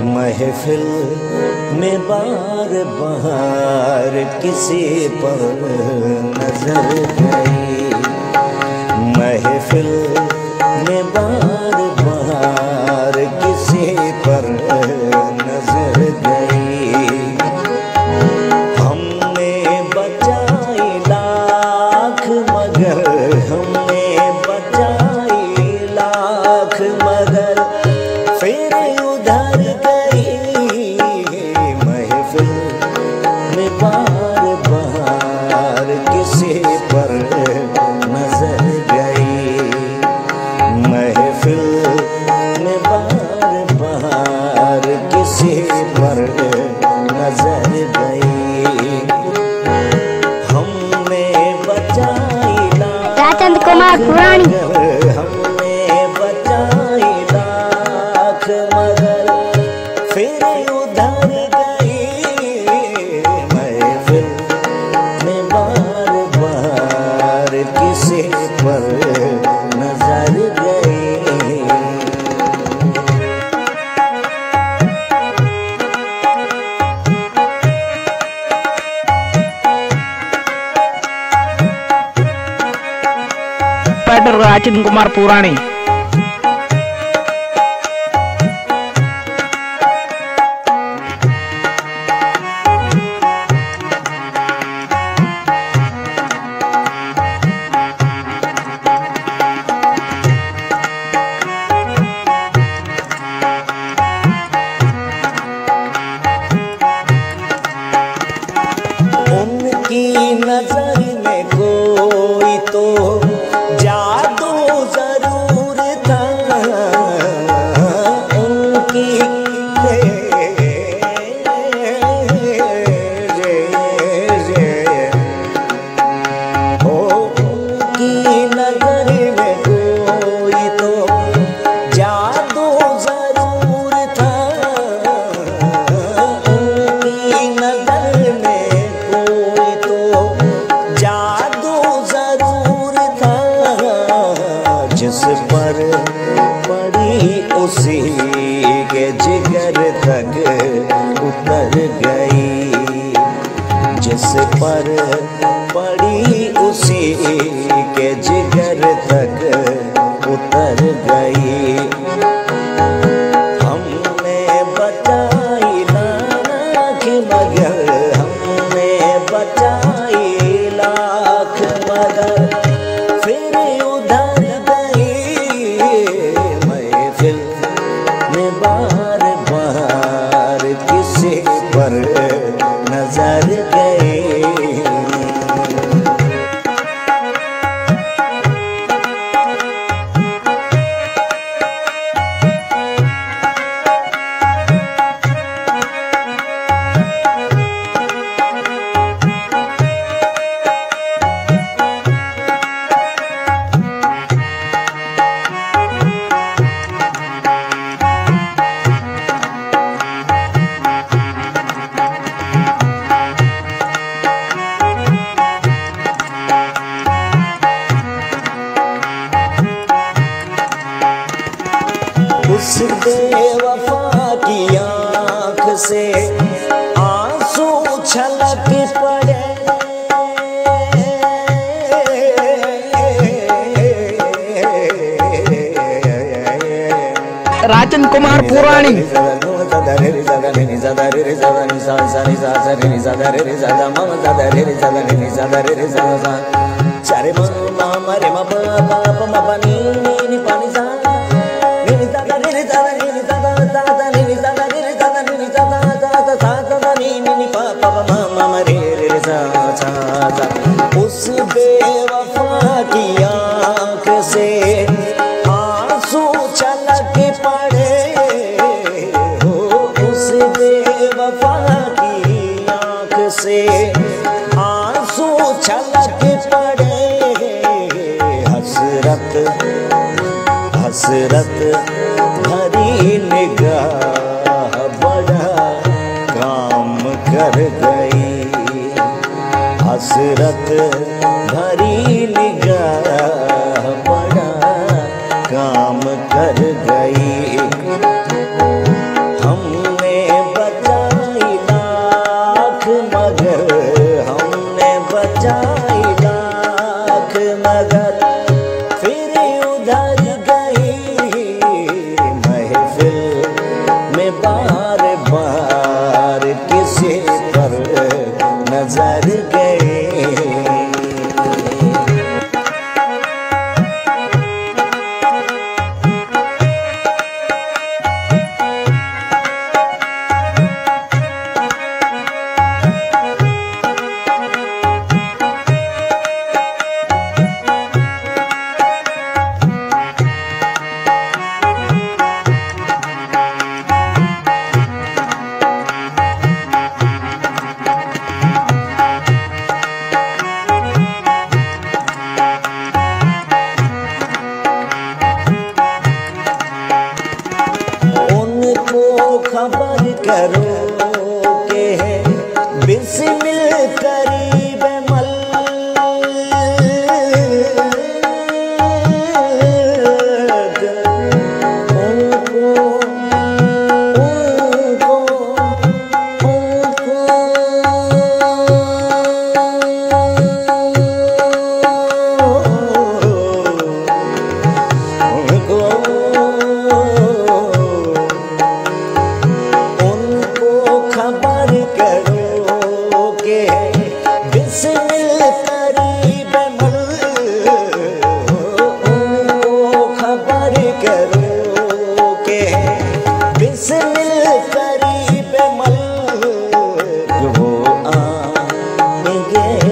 महफिल में बार बार किसी पर नजर गई, महफिल में बार बार किसी पर नजर गई। हमने बचाई लाख मगर, हमने बचाई लाख मगर फिर उधर गई। महफिल में बार बार किसी पर नजर गई, महफिल में बार बार किसी पर नजर गई। हमने बचाई राजचंद्र कुमार पुराणी, हमने बचाई लाख मगर फिर उधर गई। महफिल में बार बार किसी पर नजर गई। राजचंद्र कुमार पुराणी। उनकी नजर में कोई तो जादू जरूर था, उनकी उनकी नजर में कोई तो जादू जरूर था, उनकी नजर में कोई तो जादू जरूर था। जिस पर पड़ी उसी के जिगर तक उतर गई, जिस पर पड़ी उसी के जिगर तक उतर गई। हमने बचाई लाख मगर, हमने बचाई लाख मगर फिर उधर गई। महफिल में बार बार किसी पर नजर गई। उस बेवफा की आँख से आंसू छलक पड़े, राजचंद्र कुमार पुराणी। चारे मामा रे मा बाप मा पानी नी पानी सा नी दादा नी दादा नी दादा दादा नी दादा नी दादा नी दादा दादा दादा नी पापा मामा रे रे सा सा। उस बेवफा की आँख से आंसू छलक पड़े, हो उस बेवफा की आँख से आंसू छलक पड़े। हसरत हसरत भरी निगाह बड़ा काम कर गई, हसरत भरी निगाह बड़ा काम कर गई। हमने खबर करो के बिस्मिल करीब मल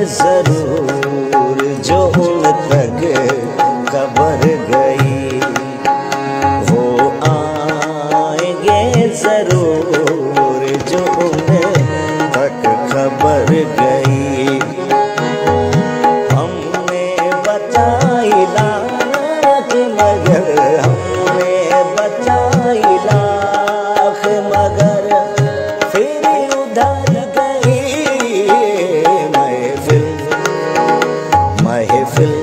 जरूर जो उन तक खबर गई, वो आएंगे जरूर जो उन तक खबर गई। हमने बचाई लाख मगर हमने बचाई लाख मगर फिर उधर गई महफिल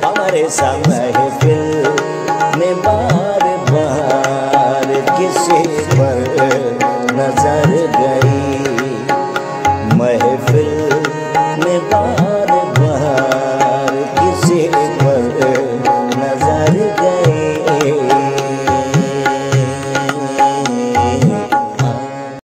हमारे सामने